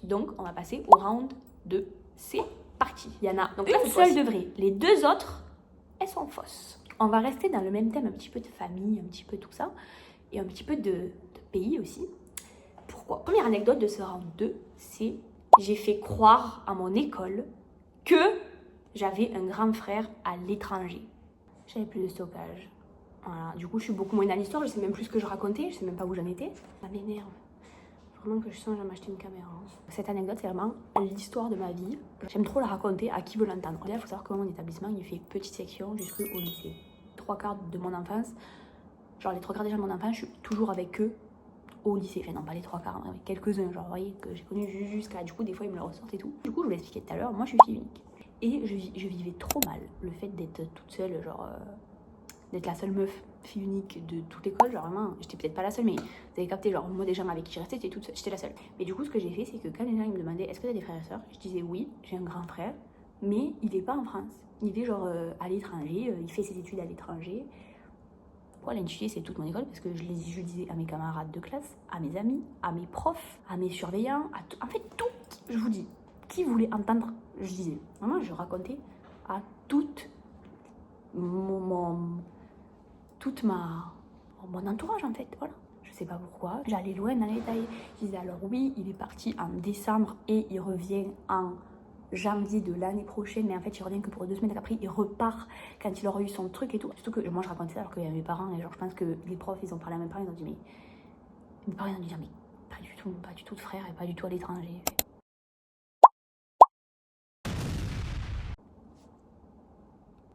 Donc, on va passer au round 2. C'est parti. Il y en a donc une seule de vraie. Les deux autres, elles sont fausses. On va rester dans le même thème, un petit peu de famille, un petit peu tout ça. Et un petit peu de pays aussi. Pourquoi? Première anecdote de ce round 2, c'est j'ai fait croire à mon école que j'avais un grand frère à l'étranger. J'avais plus de stockage. Voilà. Du coup, je suis beaucoup moins dans l'histoire, je sais même plus ce que je racontais, je sais même pas où j'en étais. Ça m'énerve. Vraiment que je songe à m'acheter une caméra. Cette anecdote, c'est vraiment l'histoire de ma vie. J'aime trop la raconter à qui veut l'entendre. Là, il faut savoir que mon établissement, il fait petite section jusqu'au lycée. 3/4 de mon enfance, genre les 3/4 déjà de mon enfance, je suis toujours avec eux au lycée. Enfin non, pas les 3/4, mais quelques-uns, genre vous voyez, que j'ai connu jusqu'à... Du coup, des fois, ils me le ressortent et tout. Du coup, je vous l'ai expliqué tout à l'heure, moi, je suis fille unique. Et je vivais trop mal le fait d'être toute seule, genre... d'être la seule meuf fille unique de toute l'école, genre vraiment, j'étais peut-être pas la seule, mais vous avez capté, genre moi des gens avec qui je restais, j'étais la seule. Mais du coup, ce que j'ai fait, c'est que quand les gens ils me demandaient est-ce que t'as des frères et sœurs, je disais oui, j'ai un grand frère, mais il est pas en France, il est genre à l'étranger, il fait ses études à l'étranger. Pourquoi l'intitulé c'est toute mon école? Parce que je disais à mes camarades de classe, à mes amis, à mes profs, à mes surveillants, en fait tout, je vous dis, qui voulait entendre, je disais. Vraiment, je racontais à toute mon entourage en fait, voilà. Je sais pas pourquoi, j'allais loin dans les détails. Je disais alors oui, il est parti en décembre et il revient en janvier de l'année prochaine, mais en fait il revient que pour 2 semaines, après il repart quand il aura eu son truc et tout. Surtout que moi je racontais ça alors qu'il y a mes parents et genre je pense que les profs ils ont parlé à mes parents, ils ont dit mais mes parents ils ont dit mais pas du tout de frère et pas du tout à l'étranger.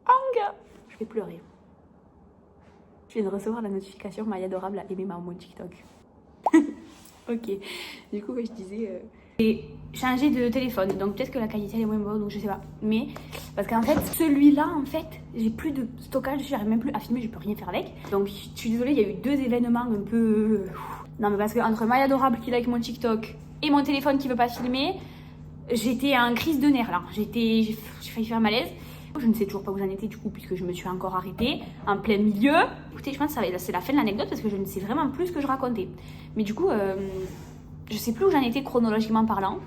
Anga, je vais pleurer. Je viens de recevoir la notification Maya Adorable a aimé mon TikTok. Ok, du coup, je disais... J'ai changé de téléphone, donc peut-être que la qualité elle est moins bonne, donc je sais pas. Mais, parce qu'en fait, celui-là, en fait, j'ai plus de stockage, j'arrive même plus à filmer, je peux rien faire avec. Donc, je suis désolée, il y a eu 2 événements un peu... Non, mais parce que entre Maya Adorable qui like mon TikTok et mon téléphone qui veut pas filmer, j'étais en crise de nerfs, là. J'ai failli faire un malaise. Je ne sais toujours pas où j'en étais du coup puisque je me suis encore arrêtée en plein milieu. Écoutez, je pense que c'est la fin de l'anecdote parce que je ne sais vraiment plus ce que je racontais. Mais du coup, je sais plus où j'en étais chronologiquement parlant.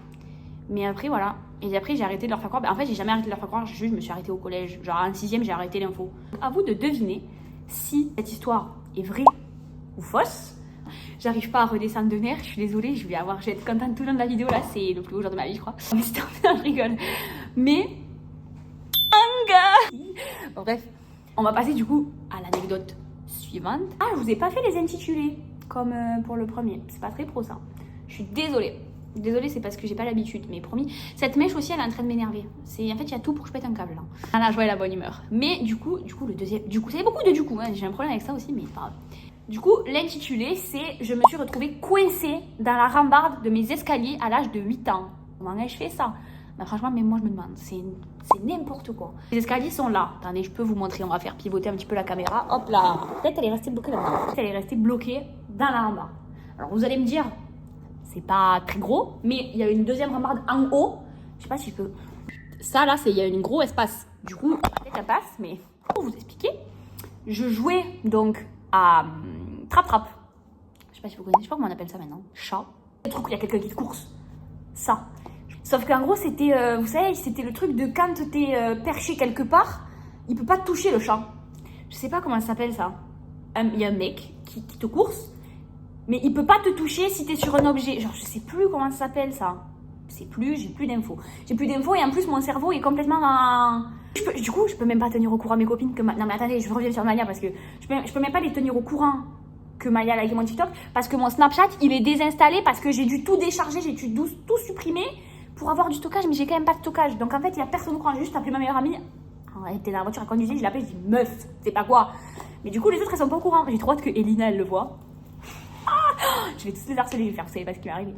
Mais après, voilà. Et après, j'ai arrêté de leur faire croire. En fait, j'ai jamais arrêté de leur faire croire. Je me suis arrêtée au collège. Genre en 6e, j'ai arrêté l'info. À vous de deviner si cette histoire est vraie ou fausse. J'arrive pas à redescendre de nerfs. Je suis désolée. Je vais être contente tout le long de la vidéo. Là, c'est le plus beau jour de ma vie, je crois. Mais c'était je rigole. Mais... Bon, bref, on va passer du coup à l'anecdote suivante. Ah, je vous ai pas fait les intitulés comme pour le premier. C'est pas très pro ça. Je suis désolée. Désolée, c'est parce que j'ai pas l'habitude. Mais promis, cette mèche aussi, elle est en train de m'énerver. En fait, il y a tout pour que je pète un câble là. Ah, la joie et la bonne humeur. Mais du coup, le deuxième. Du coup, ça y beaucoup de du coup. Hein. J'ai un problème avec ça aussi, mais pas grave. Du coup, l'intitulé, c'est je me suis retrouvée coincée dans la rambarde de mes escaliers à l'âge de 8 ans. Comment ai-je fait ça? Bah franchement, même moi je me demande, c'est n'importe quoi. Les escaliers sont là. Attendez, je peux vous montrer, on va faire pivoter un petit peu la caméra. Hop là. Peut-être elle est restée bloquée là-dedans. Peut-être elle est restée bloquée dans la rambarde. Alors vous allez me dire, c'est pas très gros, mais il y a une deuxième rambarde en haut. Je sais pas si je peux... Ça là, il y a un gros espace. Du coup, peut-être ça passe, mais pour vous expliquer, je jouais donc à trap-trap. Je sais pas si vous connaissez, je sais pas comment on appelle ça maintenant. Chat. Le truc où il y a quelqu'un qui te course. Ça. Sauf qu'en gros, c'était, vous savez, c'était le truc de quand t'es perché quelque part, il peut pas te toucher le chat. Je sais pas comment ça s'appelle ça. Il y a un mec qui te course, mais il peut pas te toucher si t'es sur un objet. Genre, je sais plus comment ça s'appelle ça. J'ai plus d'infos. J'ai plus d'infos et en plus, mon cerveau est complètement en... Du coup, je peux même pas tenir au courant mes copines que... Non mais attendez, je reviens sur Maya parce que je peux même pas les tenir au courant que Maya a liké mon TikTok parce que mon Snapchat, il est désinstallé parce que j'ai dû tout décharger, j'ai dû tout supprimer pour avoir du stockage, mais j'ai quand même pas de stockage. Donc en fait, il y a personne au courant. J'ai juste appelé ma meilleure amie. Elle était dans la voiture, elle conduisait, je l'ai appelée, je dis meuf, c'est pas quoi. Mais du coup, les autres, elles sont pas au courant. J'ai trop hâte que Elina, elle le voit. Je vais tous les harceler, je vais faire, vous savez pas ce qui m'est arrivé.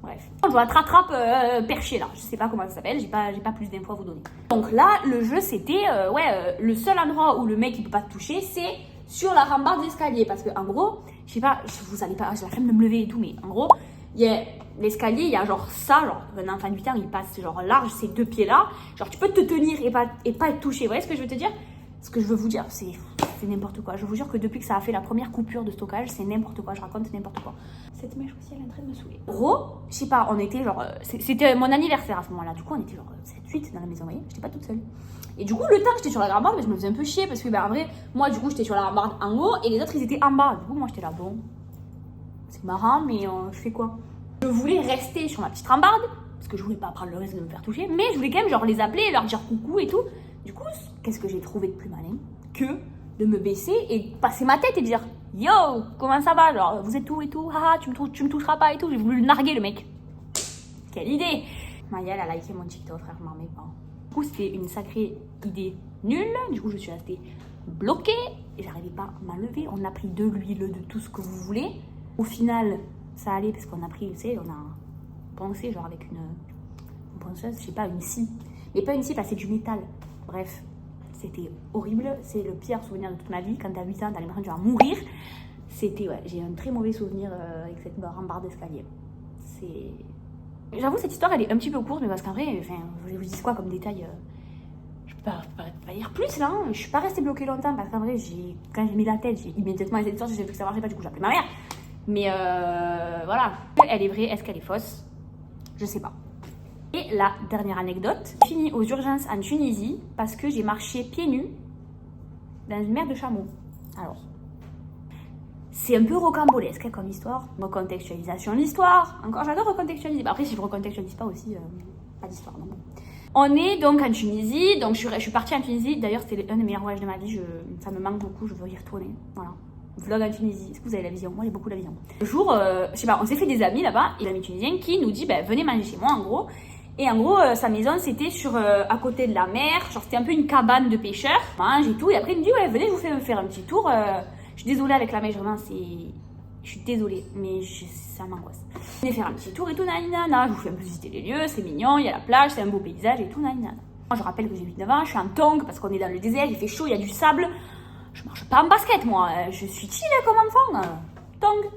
Bref. On joue à trap-trap perché là. Je sais pas comment ça s'appelle, j'ai pas plus d'infos à vous donner. Donc là, le jeu, c'était, le seul endroit où le mec il peut pas te toucher, c'est sur la rambarde d'escalier. Parce que en gros, je sais pas, vous allez pas, j'ai la flemme de me lever et tout, mais en gros, il y a l'escalier, il y a genre ça, genre un enfant de 8 ans, il passe genre large, ces 2 pieds là. Genre tu peux te tenir et pas être touché. Vous voyez ce que je veux te dire? Ce que je veux vous dire, c'est c'est n'importe quoi. Je vous jure que depuis que ça a fait la première coupure de stockage, c'est n'importe quoi. Je raconte n'importe quoi. Cette mèche aussi, elle est en train de me saouler. Gros, je sais pas, on était genre... C'était mon anniversaire à ce moment-là. Du coup, on était genre 7-8 dans la maison, vous voyez. J'étais pas toute seule. Et du coup, le temps que j'étais sur la rambarde, je me faisais un peu chier parce que, en vrai, moi, du coup, j'étais sur la rambarde en haut et les autres, ils étaient en bas. Du coup, moi, j'étais là, bon, c'est marrant, mais je fais quoi? Je voulais rester sur ma petite rambarde parce que je voulais pas prendre le risque de me faire toucher, mais je voulais quand même, genre, les appeler, leur dire coucou et tout. Du coup, qu'est-ce que j'ai trouvé de plus malin que de me baisser et passer ma tête et dire yo, comment ça va? Genre, vous êtes où et tout? Haha, tu me toucheras pas et tout. J'ai voulu le narguer, le mec. Quelle idée! Maya, elle a liké mon TikTok, frère, je m'en remets pas. Du coup, c'était une sacrée idée nulle. Du coup, je suis restée bloquée et j'arrivais pas à m'enlever. On a pris de l'huile, de tout ce que vous voulez. Au final, ça allait parce qu'on a pris, vous savez, on a poncé genre avec une ponceuse, je sais pas, une scie. Mais pas une scie, parce que c'est du métal. Bref, c'était horrible. C'est le pire souvenir de toute ma vie. Quand t'as 8 ans, t'as l'impression que tu vas mourir. C'était, ouais, j'ai un très mauvais souvenir avec cette rambarde d'escalier. C'est... J'avoue, cette histoire, elle est un petit peu courte, mais parce qu'en vrai, enfin, je vous dis quoi comme détail je peux pas dire plus, là. Hein. Je suis pas restée bloquée longtemps, parce qu'en vrai, quand j'ai mis la tête, j'ai immédiatement essayé de sortir, j'ai vu que ça marchait pas, du coup, j'ai appelé ma mère. Mais voilà. Elle est vraie, est-ce qu'elle est fausse? Je sais pas. Et la dernière anecdote, j'ai fini aux urgences en Tunisie, parce que j'ai marché pieds nus dans une mer de chameaux. Alors... c'est un peu rocambolesque hein, comme histoire. Recontextualisation de l'histoire. Encore, j'adore recontextualiser. Après, si je recontextualise pas aussi, pas d'histoire. Non. On est donc en Tunisie. Donc, je suis partie en Tunisie. D'ailleurs, c'était un des meilleurs voyages de ma vie. Ça me manque beaucoup. Je veux y retourner. Voilà. Vlog en Tunisie. Est-ce que vous avez la vision? Moi, j'ai beaucoup la vision. Le jour, je sais pas, on s'est fait des amis là-bas. Et l'ami tunisien qui nous dit, ben, venez manger chez moi, en gros. Et en gros, sa maison, c'était à côté de la mer. Genre, c'était un peu une cabane de pêcheurs. On mange et tout. Et après, il me dit, ouais, venez, je vous fais faire un petit tour. Je suis désolée avec la mèche, vraiment, je suis désolée, mais ça m'angoisse. Je vais faire un petit tour et tout, nanana. Je vous fais un peu visiter les lieux, c'est mignon, il y a la plage, c'est un beau paysage et tout, nanana. Moi, je rappelle que j'ai 8-9 ans, je suis en tongue parce qu'on est dans le désert, il fait chaud, il y a du sable. Je marche pas en basket, moi. Je suis chill comme enfant. Tongue.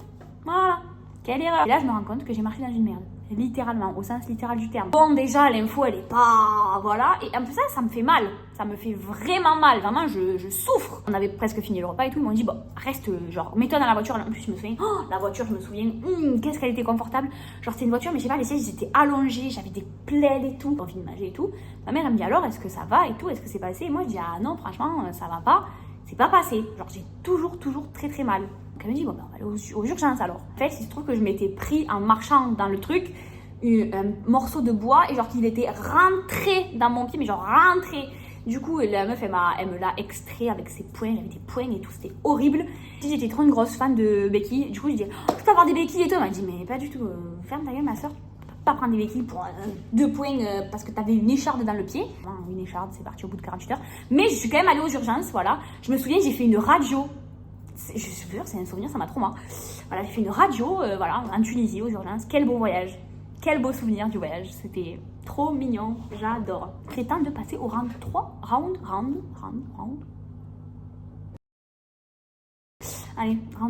Voilà. Quelle erreur. Et là, je me rends compte que j'ai marché dans une merde. Littéralement, au sens littéral du terme. Bon, déjà, l'info, elle est pas... Voilà. Et en plus, ça me fait mal. Ça me fait vraiment mal. Vraiment, je souffre. On avait presque fini le repas et tout. Ils m'ont dit, bon, reste, genre, mets-toi dans la voiture. En plus, je me souviens, la voiture, je me souviens, qu'est-ce qu'elle était confortable. Genre, c'est une voiture, mais je sais pas, les sièges, ils étaient allongés. J'avais des plaies et tout. J'ai envie de manger et tout. Ma mère, elle me dit, alors, est-ce que ça va et tout? Est-ce que c'est passé? Et moi, je dis, ah non, franchement, ça va pas. C'est pas passé. Genre, j'ai toujours très très mal. Donc elle me dit, bon, ben, on va aller aux urgences alors. En fait, il se trouve que je m'étais pris en marchant dans le truc un morceau de bois et genre qu'il était rentré dans mon pied, mais genre rentré. Du coup, la meuf, elle me l'a extrait avec ses poings. Elle avait des poings et tout, c'était horrible. J'étais trop une grosse fan de béquilles. Du coup, je dis, tu peux avoir des béquilles et tout. Elle m'a dit, mais pas du tout. Ferme ta gueule, ma soeur. Pas prendre des béquilles pour 2 points parce que t'avais une écharde dans le pied. Une écharde, c'est parti au bout de 48 heures. Mais je suis quand même allée aux urgences, voilà. Je me souviens, j'ai fait une radio. Je suis sûre, c'est un souvenir, ça m'a trop marre. Voilà, j'ai fait une radio, voilà, en Tunisie, aux urgences. Quel beau voyage. Quel beau souvenir du voyage. C'était trop mignon. J'adore. Il est temps de passer au round 3. Round. Allez, round 3.